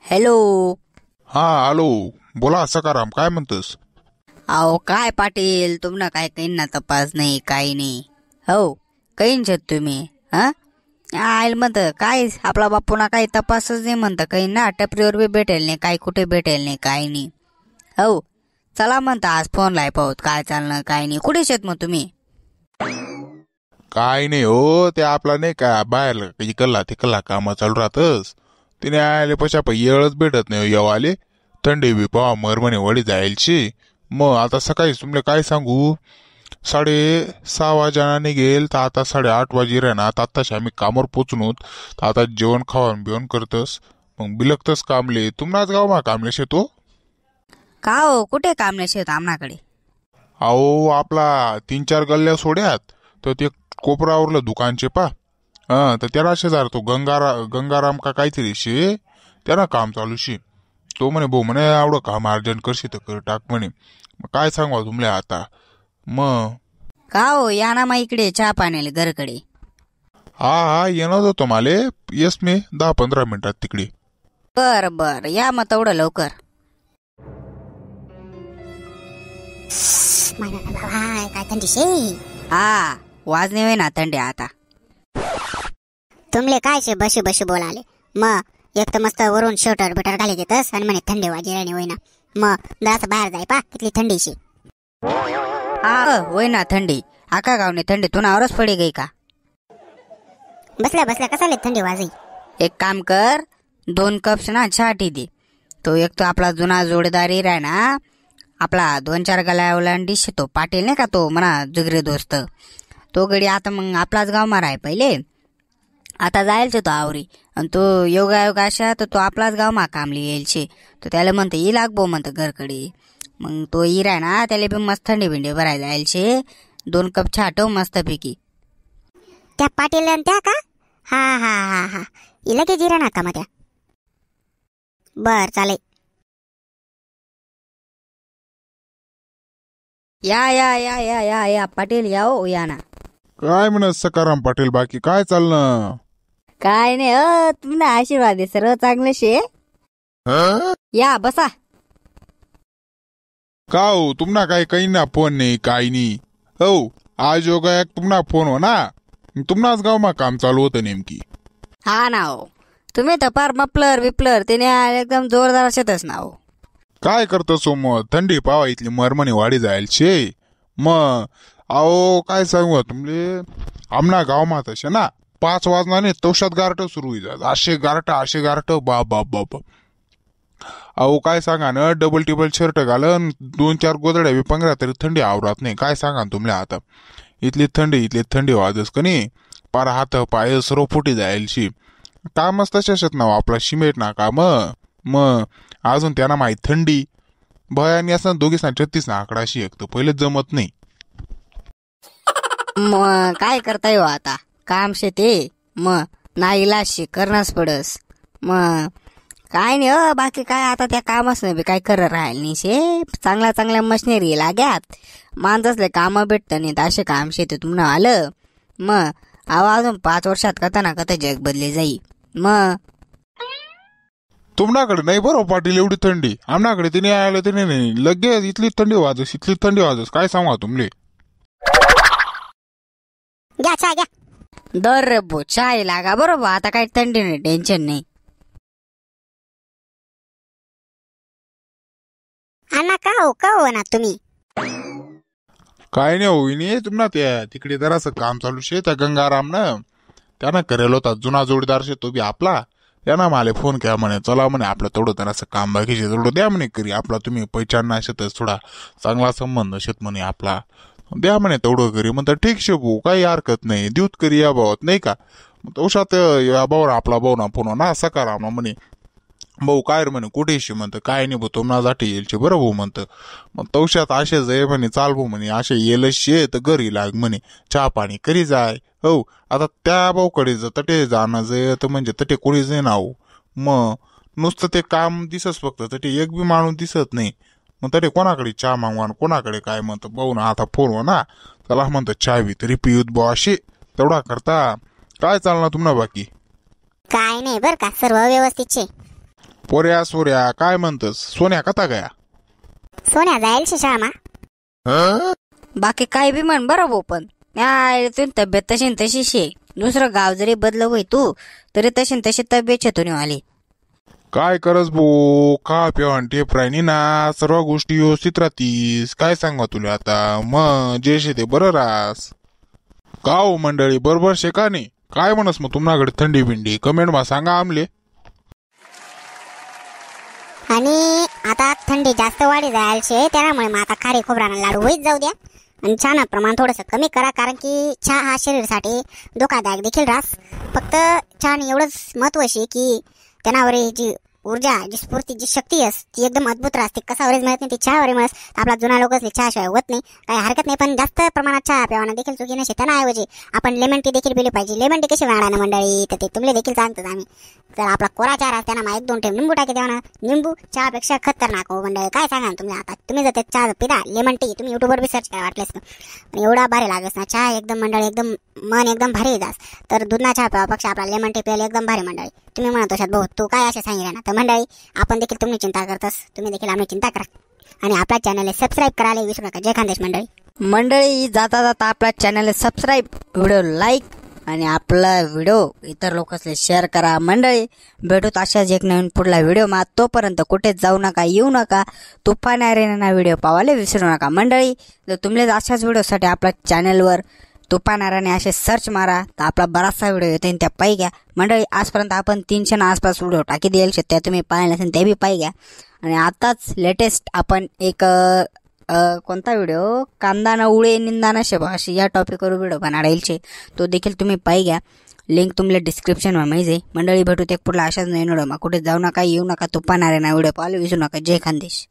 Hello. हा hello. बोला सकाराम, काय म्हणतोस? अहो काय पाटील, तुम्हाला काय काही ना तपास नाही काही नाही. हो काही छत तुम्ही हा आयल म्हणत काय आपला बापूना काही तपासच नाही म्हणतं काही ना. टपरीवर बी भेटेल नाही, काही कुठे भेटेल नाही काही नाही. हो चला म्हणता आज फोन लाय पाहत काय चालणं काय नाही. कुठे शेत मग तुम्ही? काय नाही हो, ते आपला नाही का बाहेर इकल्ला तिकल्ला काम चालू राहतच. तिने आले पशा येळच भेटत नाही येवाले. थंडी बी पहा मरमणी वडी जायलची. मग आता सकाळी तुमले काय सांगू, 6:30 वाजाना निघेल तर आता 8:30 वाजे राहणार. आताशी आम्ही कामावर पोचून तर आता जेवण खावण बिवण करतस मग बिलकतस कामले. तुम्हाच गाव मा कामले शेतो का हो कुठे काम नाही शेत आमनाकडे? अहो आपला 3-4 गल्ल्या सोड्यात तर ते कोपरावरलं दुकानचे पा. तर त्याला शेजार तो गंगाराम का काहीतरी शे, त्याला काम चालू शे. तो म्हणे भाऊ म्हणे आवडं काम अर्जंट करशी तर कर टाक म्हणे. मग काय सांगवा तुमले आता. मग का हो या ना मग इकडे चहा पाण्याला घरकडे. हा येणार होतो माले. येस मी 10-15 मिनिटात तिकडे. बर बर या मग तेवढं लवकर. काय थंडी शे. हा वाजणे होय ना थंडी आता. तुमले काय शे बशी बशी बोलाले. मग एक तर मस्त वरून शर्टर बटर घाली देतस आणि म्हणे थंडी वाजी राणी होईना. मग जरासं बाहेर जाय पा किती थंडी शे. हा होय ना थंडी. आका गावने थंडी तुनावरच पडी गई का? बसल्या बसल्या कसा थंडी वाजी. एक काम कर, 2 कप्स ना चहा टी दे. तो एक तो आपला जुना जोडदारी राय ना, आपला 2-4 गला ओलांडी तो पाटील नाही का, तो म्हणा जुगरे दोस्त. तो गडी आता मग आपलाच गाव मारा आहे पहिले. आता जायलचे तो आवरी आणि तो योगा अशा तर तो आपलाच गाव मा कामली येईलशे. तो त्याला म्हणतं ई लागबो म्हणतं घरकडे. मग तो ई राय ना त्याला बी मस्त थंडी बिंडी भरायला जायलशे. 2 कप चहा ठेव मस्त पैकी. त्या पाटील त्या का? हा हा हा हा लगेच जिरा ना का मग त्या. बर चालेल. या या या या या या पाटील या हो या ना. काय म्हणत सकाराम पाटील, बाकी काय चाललं? काय नाही तुम्ही आशीर्वाद आहे सर्व चांगले शे. या बसा. का हो तुम्हाला काही ना फोन नाही काही नाही. हो आज योगा एक तुम्हाला फोन हो ना. तुम्हाच गाव मा काम चालू होतं नेमकी. हा ना हो, तुम्ही तर पार मपलर विपलर त्याने एकदम जोरदार शेतच ना हो. काय करतो सोमत, थंडी पावा इथली मरमणी वाढी जाईल शे. मग अहो काय सांगू तुमले, आमना गाव मा तसे ना 5 वाजनाने तवशात गारट सुरू होईल. असे गारट बाप बाप बाप. अहो काय सांगा ना, डबल टिबल शर्ट घालन 2-4 गोदड्या बी पंगरा तरी थंडी आवरात नाही. काय सांगा तुमले आता. इथली थंडी वाजस का नाही, पार हात पाय सर्व फुटी जायलशी. कामच तशाच ना आपला शिमेट ना काम. मग अजून त्यांना माहीत थंडी भयानी असं 2-36 ना आकडाशी एक तर पहिलेच जमत नाही. मग काय करता येऊ आता, काम शेते मग नाईलाज शे करणंच पडस. मग काय नाही बाकी काय आता त्या कामच नाही काय करत राहायला नाही शे. चांगल्या मशिनरी लाग्यात माणसासले काम भेटतं नाही असे काम शेते तुम्हाला आलं. मग अजून 5 वर्षात कथा ना कथा जग बदले जाई. मग तुमच्याकडे नाही बरोबर पाटील एवढी थंडी. आमनाकडे तिने आलं तिने नाही लगेच इथली थंडी वाजस काय सांगा तुमले. घ्या चहा घ्या. दर रे बो चाय लागा बरोबर. आता काही थंडी नाही टेन्शन नाही. अण्णा का हो ना तुम्ही. काय नाही होईनी तुम्हाला त्या तिकडे जरासं काम चालू शे. त्या गंगारामनं त्यानं करेल होता जुना जोडीदार शे तो बी आपला. त्यानं मला फोन केला म्हणे चला म्हणे आपलं तेवढं जरासं काम बाकीचे तेवढं द्या म्हणे करी. आपला तुम्ही पहिचान ना शेतच थोडा चांगला संबंध शेत म्हणे आपला द्या म्हणे तेवढं करी. म्हणतात ठीक शे भाऊ काही हरकत नाही देऊत करी या भावात नाही का. तवशात या भाऊ आपला भाऊ ना फोन ना सकाराम म्हणे भाऊ काय रे म्हणे कुठे शे. म्हणतं काय नाही भाऊ तुम्हाला येईल बरं भाऊ म्हणतं. मग तवशात असेच आहे म्हणे चाल भाऊ म्हणे असे येल शे तर घरी लाग म्हणे चहा पाणी करी जाय. हो आता त्या भाऊकडे तटे जाणं जे तर म्हणजे तटे कोणीच नाही नाव. मग नुसतं ते काम दिसत फक्त तटे एक बी माणूस दिसत नाही. मग तरी कोणाकडे चहा मागवा कोणाकडे काय म्हणतं भाऊ ना आता फोन हो ना त्याला म्हणतं चहा बी तरी पिऊत भाऊ अशी तेवढा करता. काय चालणार तुम्हाला बाकी. काय नाही बर का सर्व व्यवस्थित शे. पोऱ्या सोऱ्या काय म्हणतस? सोन्या कथा गया? सोन्या जाईल शाळा बाकी काय बी म्हण बरं भाऊ, पण तुझी तब्येत तशी न तशी शे. दुसरं गाव जरी बदल होई तू तरी तशी न तशी तब्येत छेतून आली. काय करस भो, का पेवान टेप राहिनी ना, सर्व गोष्टी व्यवस्थित राहतीस. काय सांगा तुला आता, मग जे शे ते बरं रास. का हो मंडळी, बरोबर शे का नाही? काय म्हणस मग तुम्हाकडे थंडी बिंडी कमेंट मा सांगा आमले. आणि आता थंडी जास्त वाढी जायला शे, त्यामुळे मग आता खारी खोबरानं लाडू होईच जाऊ द्या आणि चहानं प्रमाण थोडंसं कमी करा, कारण की चहा हा शरीरासाठी धोकादायक देखील रास. फक्त चहाने एवढंच महत्व शे की त्यानावर जी ऊर्जा, जी स्फूर्ती, जी शक्ती ती एकदम अद्भुत राहते. कसावरच मिळत नाही ती चहावर मिळत. आपला जुना लोक असले चहाशिवाय होत नाही, काही हरकत नाही. पण जास्त प्रमाणात चहा प्यावाना देखील चुकी नसे. त्याऐवजी आपण लेमन टी देखील पिली पाहिजे. लेमन टी कशी वाढा ना मंडळी, तर ते तुम्हाला देखील सांगतात आम्ही. तर आपला कोरा चहा त्यांना मग 1-2 ठेव निंबू टाकी द्यावा ना. निंबू चहापेक्षा खतरनाक हो मंडळी. काय सांगा तुम्ही आता, तुम्ही जर ते चहा पिता लेमन टी, तुम्ही युट्यूबवर बी सर्च करा वाटलेस ना. पण एवढा भारी लागस ना चहा, एकदम मंडळी, एकदम मन एकदम भारी जास. तर दुधना चहा प्यावापेक्षा आपला लेमन टी प्यायला एकदम भारी मंडळी. तुम्ही म्हणत होशात भाऊ तू काय असे सांगितलं ना, तर मंडळी आपण देखील तुम्ही चिंता करतास, तुम्ही देखील आम्ही चिंता करा आणि आपल्या चॅनलला सबस्क्राईब करायला विसरू नका. जय खानदेश मंडळी. जाता जाता आपल्या चॅनलला सबस्क्राईब, व्हिडिओ लाईक आणि आपला व्हिडिओ इतर लोकांना शेअर करा. मंडळी भेटूत अशाच एक नवीन पुढला व्हिडिओ मा. तोपर्यंत कुठेच जाऊ नका, येऊ नका. तुफान अरेना व्हिडिओ पाहायला विसरू नका. मंडळी जर तुम्हाला अशाच व्हिडिओसाठी आपल्या चॅनलवर तुफान अरेना असे सर्च मारा, तर आपला बराचसा व्हिडिओ येतो त्या पाही घ्या. मंडळी आजपर्यंत आपण 300 आसपास व्हिडिओ टाकी देईल, त्या तुम्ही पाहिले नसेल ते बी पाही घ्या. आणि आताच लेटेस्ट आपण एक कोणता व्हिडिओ, कांदा न उळे निंदा न शेबा अशी या टॉपिकवर व्हिडिओ बनाडायचे, तो देखील तुम्ही पाही घ्या. लिंक तुम्हाला डिस्क्रिप्शनवर माहिती. मंडळी भेटू ते पुढला अशाच नवीन व्हिडिओ. कुठे जाऊ नका, येऊ नका. तुफान अरेना व्हिडिओ पाहायला विसरू नका. जय खानदेश.